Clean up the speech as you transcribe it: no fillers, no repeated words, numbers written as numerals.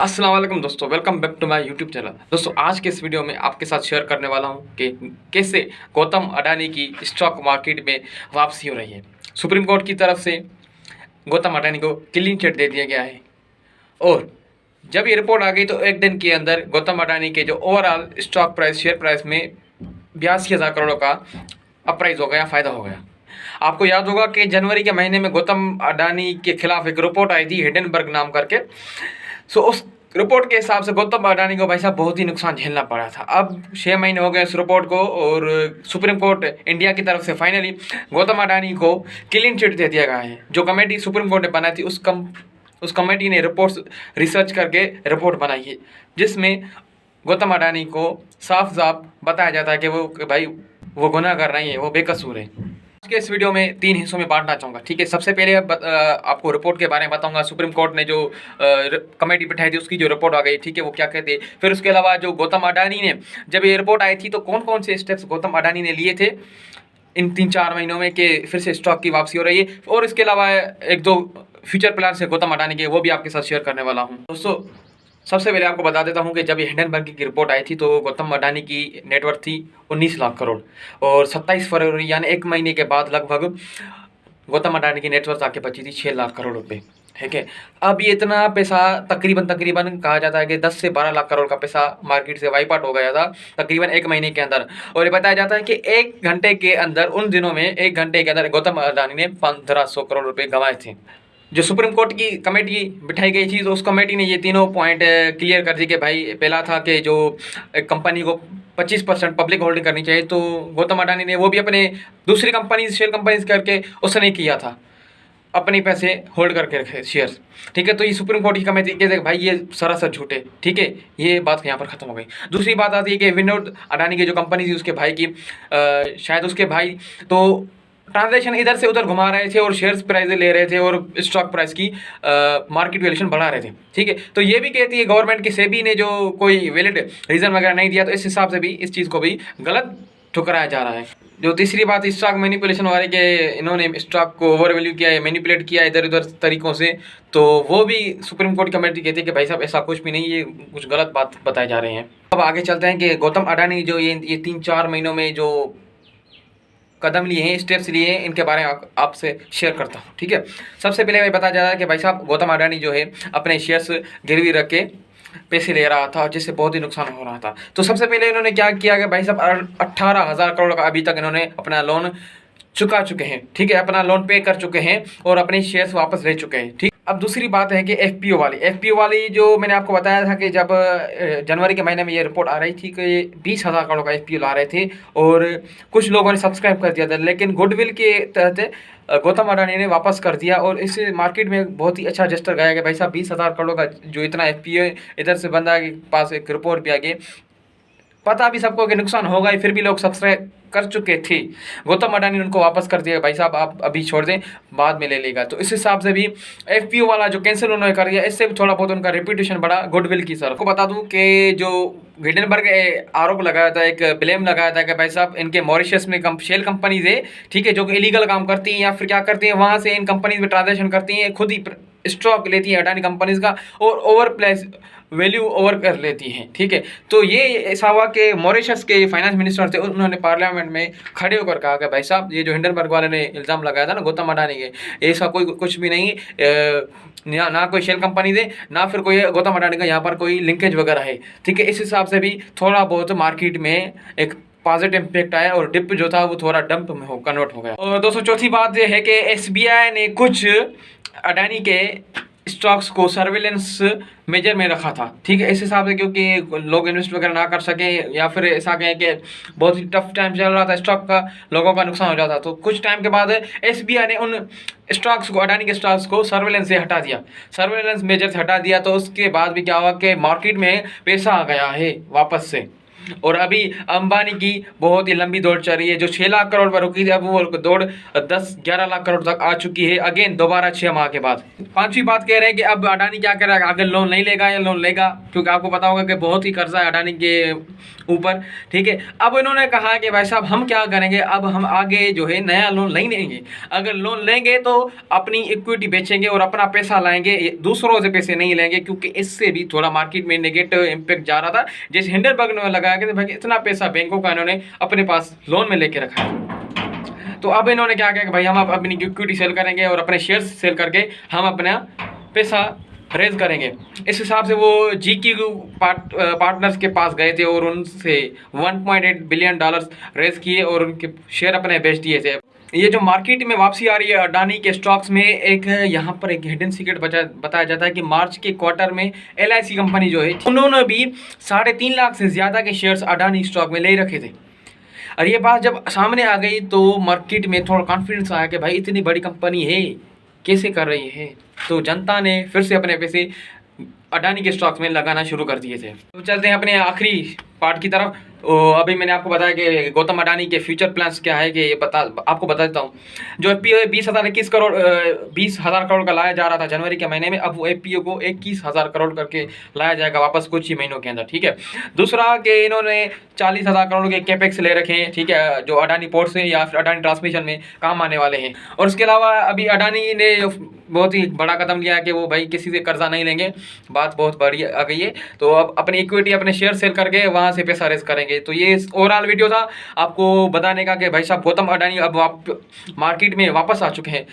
अस्सलाम वालेकुम दोस्तों, welcome back to my YouTube channel. दोस्तों आज के इस वीडियो में आपके साथ शेयर करने वाला हूं कि कैसे गौतम अडानी की स्टॉक मार्केट में वापसी हो रही है। सुप्रीम कोर्ट की तरफ से गौतम अडानी को क्लीन चिट दे दिया गया है और जब ये रिपोर्ट आ गई तो एक दिन के अंदर गौतम अडानी के जो overall stock price share price में 82,000 करोड़ का अप्राइज हो गया, फ़ायदा हो गया। आपको याद होगा कि जनवरी के महीने में गौतम अडानी के खिलाफ एक रिपोर्ट आई थी हिडेनबर्ग नाम करके। उस रिपोर्ट के हिसाब से गौतम अडानी को भाई साहब बहुत ही नुकसान झेलना पड़ा था। अब 6 महीने हो गए इस रिपोर्ट को और सुप्रीम कोर्ट इंडिया की तरफ से फाइनली गौतम अडानी को क्लीन चिट दे दिया गया है। जो कमेटी सुप्रीम कोर्ट ने बनाई थी उस कमेटी ने रिसर्च करके रिपोर्ट बनाई है, जिसमें गौतम अडानी को साफ साफ बताया जाता है कि भाई वो गुनाहगार नहीं है, वो बेकसूर है। आज के इस वीडियो में 3 हिस्सों में बांटना चाहूँगा, ठीक है। सबसे पहले आपको रिपोर्ट के बारे में बताऊंगा, सुप्रीम कोर्ट ने जो कमेटी बिठाई थी उसकी जो रिपोर्ट आ गई, ठीक है, वो क्या कहते हैं। फिर उसके अलावा जो गौतम अडानी ने जब ये रिपोर्ट आई थी तो कौन कौन से स्टेप्स गौतम अडानी ने लिए थे इन 3-4 महीनों में कि फिर से स्टॉक की वापसी हो रही है, और इसके अलावा 1-2 फ्यूचर प्लान से गौतम अडानी के, वो भी आपके साथ शेयर करने वाला हूँ। दोस्तों सबसे पहले आपको बता देता हूं कि जब ये हिडेनबर्ग की रिपोर्ट आई थी तो गौतम अडानी की नेटवर्थ थी 19 लाख करोड़ और 27 फरवरी यानी 1 महीने के बाद लगभग गौतम अडानी की नेटवर्थ आके बची थी 6 लाख करोड़ रुपए, ठीक है। अब ये इतना पैसा तकरीबन कहा जाता है कि 10 से 12 लाख करोड़ का पैसा मार्केट से वाइप आउट हो गया था तकरीबन 1 महीने के अंदर। और ये बताया जाता है कि 1 घंटे के अंदर, उन दिनों में 1 घंटे के अंदर गौतम अडानी ने 1500 करोड़ रुपए गंवाए थे। जो सुप्रीम कोर्ट की कमेटी बिठाई गई थी तो उस कमेटी ने ये तीनों पॉइंट क्लियर कर दी कि भाई पहला था कि जो एक कंपनी को 25% पब्लिक होल्डिंग करनी चाहिए, तो गौतम अडानी ने वो भी अपने दूसरी कंपनीज शेयर कंपनीज करके उसने किया था, अपने पैसे होल्ड करके रखे शेयर्स, ठीक है। तो ये सुप्रीम कोर्ट की कमेटी कहते हैं भाई ये सरासर झूठे, ठीक है, ये बात यहाँ पर खत्म हो गई। दूसरी बात आती है कि विनोद अडानी की जो कंपनी थी उसके भाई की शायद उसके भाई तो ट्रांजैक्शन इधर से उधर घुमा रहे थे और शेयर्स प्राइस ले रहे थे और स्टॉक प्राइस की मार्केट वैल्यूएशन बढ़ा रहे थे, ठीक है। तो ये भी कहती है गवर्नमेंट की सेबी ने जो कोई वैलिड रीज़न वगैरह नहीं दिया, तो इस हिसाब से भी इस चीज़ को भी गलत ठुकराया जा रहा है। जो तीसरी बात स्टॉक मैनिपुलेशन वाले के, इन्होंने स्टॉक को ओवर वैल्यू किया है, मैनिपुलेट किया है इधर उधर तरीक़ों से, तो वो भी सुप्रीम कोर्ट कमेटी कहती है कि भाई साहब ऐसा कुछ भी नहीं, ये कुछ गलत बात बताए जा रहे हैं। अब आगे चलते हैं कि गौतम अडानी जो ये 3-4 महीनों में जो कदम लिए हैं, स्टेप्स लिए हैं, इनके बारे में आपसे शेयर करता हूँ, ठीक है। सबसे पहले मैं बताया जा रहा है कि भाई साहब गौतम अडानी जो है अपने शेयर्स गिरवी रख के पैसे ले रहा था जिससे बहुत ही नुकसान हो रहा था। तो सबसे पहले इन्होंने क्या किया कि भाई साहब 18,000 करोड़ का अभी तक इन्होंने अपना लोन चुका चुके हैं, ठीक है, अपना लोन पे कर चुके हैं और अपने शेयर्स वापस ले चुके हैं, ठीक। अब दूसरी बात है कि एफपीओ वाली जो मैंने आपको बताया था कि जब जनवरी के महीने में ये रिपोर्ट आ रही थी कि 20,000 करोड़ का एफपीओ ला रहे थे और कुछ लोगों ने सब्सक्राइब कर दिया था, लेकिन गुडविल के तहत गौतम अडानी ने वापस कर दिया और इस मार्केट में बहुत ही अच्छा जस्टर गया कि भाई साहब 20,000 करोड़ का जो इतना एफपीओ इधर से बंदा के पास एक रिपोर्ट भी आ गई, पता भी सबको कि नुकसान होगा ही, फिर भी लोग सब्सक्राइब कर चुके थे। गौतम अडानी ने उनको वापस कर दिया, भाई साहब आप अभी छोड़ दें, बाद में ले लेगा। तो इस हिसाब से भी एफपीओ वाला जो कैंसिल उन्होंने कर दिया, इससे भी थोड़ा बहुत उनका रेपुटेशन बढ़ा गुडविल की सर को। बता दूं कि जो हिडेनबर्ग आरोप लगाया था, एक ब्लेम लगाया था कि भाई साहब इनके मॉरिशस में शेल कंपनीज है, ठीक है, जो कि इलीगल काम करती हैं या फिर क्या करती हैं, वहाँ से इन कंपनीज में ट्रांजेक्शन करती हैं, खुद ही स्टॉक लेती है अडानी कंपनीज का और ओवर प्लेस वैल्यू ओवर कर लेती हैं, ठीक है। तो ये ऐसा हुआ कि मॉरिशस के फाइनेंस मिनिस्टर थे, उन्होंने पार्लियामेंट में खड़े होकर कहा कि भाई साहब ये जो हिडेनबर्ग वाले ने इल्ज़ाम लगाया था ना गौतम अडानी के, ऐसा कोई कुछ भी नहीं, ना कोई शेल कंपनी दे ना फिर कोई गौतम अडानी का यहाँ पर कोई लिंकेज वगैरह है, ठीक है। इस हिसाब से भी थोड़ा बहुत मार्केट में एक पॉजिटिव इम्पैक्ट आया और डिप जो था वो थोड़ा डंप में कन्वर्ट हो गया। और दोस्तों चौथी बात ये है कि एसबीआई ने कुछ अडानी के स्टॉक्स को सर्वेलेंस मेजर में रखा था, ठीक है, इस हिसाब से क्योंकि लोग इन्वेस्ट वगैरह ना कर सकें या फिर ऐसा कहें कि बहुत ही टफ टाइम चल रहा था स्टॉक का, लोगों का नुकसान हो जाता। तो कुछ टाइम के बाद एसबीआई ने उन स्टॉक्स को, अडानी के स्टॉक्स को सर्वेलेंस से हटा दिया, सर्वेलेंस मेजर से हटा दिया। तो उसके बाद भी क्या हुआ कि मार्केट में पैसा आ गया है वापस से, और अभी अंबानी की बहुत ही लंबी दौड़ चल रही है, जो 6 लाख करोड़ पर रुकी थी अब वो दौड़ 10-11 लाख करोड़ तक आ चुकी है, अगेन दोबारा 6 माह के बाद। पांचवी बात कह रहे हैं कि अब अडानी क्या करेगा, आगे लोन नहीं लेगा या लोन लेगा, क्योंकि आपको पता होगा कि बहुत ही कर्जा है अडानी के ऊपर, ठीक है। अब इन्होंने कहा कि भाई साहब हम क्या करेंगे, अब हम आगे जो है नया लोन नहीं लेंगे, अगर लोन लेंगे तो अपनी इक्विटी बेचेंगे और अपना पैसा लाएंगे, दूसरों से पैसे नहीं लेंगे, क्योंकि इससे भी थोड़ा मार्केट में नेगेटिव इम्पैक्ट जा रहा था। जैसे हिंडनबर्ग ने लगाया कि भाई इतना पैसा बैंकों का इन्होंने अपने पास लोन में लेके रखा है, तो अब इन्होंने क्या किया कि भाई हम अपनी इक्विटी सेल करेंगे और अपने शेयर्स सेल करके हम अपना पैसा रेज करेंगे। इस हिसाब से वो GQ पार्टनर्स के पास गए थे और उनसे 1.8 बिलियन डॉलर्स रेज किए और उनके शेयर अपने बेच दिए थे। ये जो मार्केट में वापसी आ रही है अडानी के स्टॉक्स में, एक यहाँ पर एक हिडन सीक्रेट बताया जाता है कि मार्च के क्वार्टर में LIC कंपनी जो है उन्होंने भी 3.5 लाख से ज़्यादा के शेयर्स अडानी स्टॉक में ले रखे थे। और ये बात जब सामने आ गई तो मार्केट में थोड़ा कॉन्फिडेंस आया कि भाई इतनी बड़ी कंपनी है, कैसे कर रही है, तो जनता ने फिर से अपने पैसे अडानी के स्टॉक्स में लगाना शुरू कर दिए थे। तो चलते हैं अपने आखिरी पार्ट की तरफ। अभी मैंने आपको बताया कि गौतम अडानी के फ्यूचर प्लान्स क्या है, कि ये आपको बता देता हूँ। जो FPO 20,000 करोड़ का लाया जा रहा था जनवरी के महीने में, अब वो FPO को 21,000 करोड़ करके लाया जाएगा वापस कुछ ही महीनों के अंदर, ठीक है। दूसरा कि इन्होंने 40,000 करोड़ के कैपेक्स ले रखे हैं, ठीक है, जो अडानी पोर्ट से या फिर अडानी ट्रांसमिशन में काम आने वाले हैं। और उसके अलावा अभी अडानी ने बहुत ही बड़ा कदम लिया है कि वो भाई किसी से कर्जा नहीं लेंगे, बात बहुत बड़ी आ गई है, तो अब अपनी इक्विटी अपने शेयर सेल करके वहाँ से पैसा रेज करेंगे। तो ये ओवरऑल वीडियो था आपको बताने का कि भाई साहब गौतम अडानी अब आप मार्केट में वापस आ चुके हैं।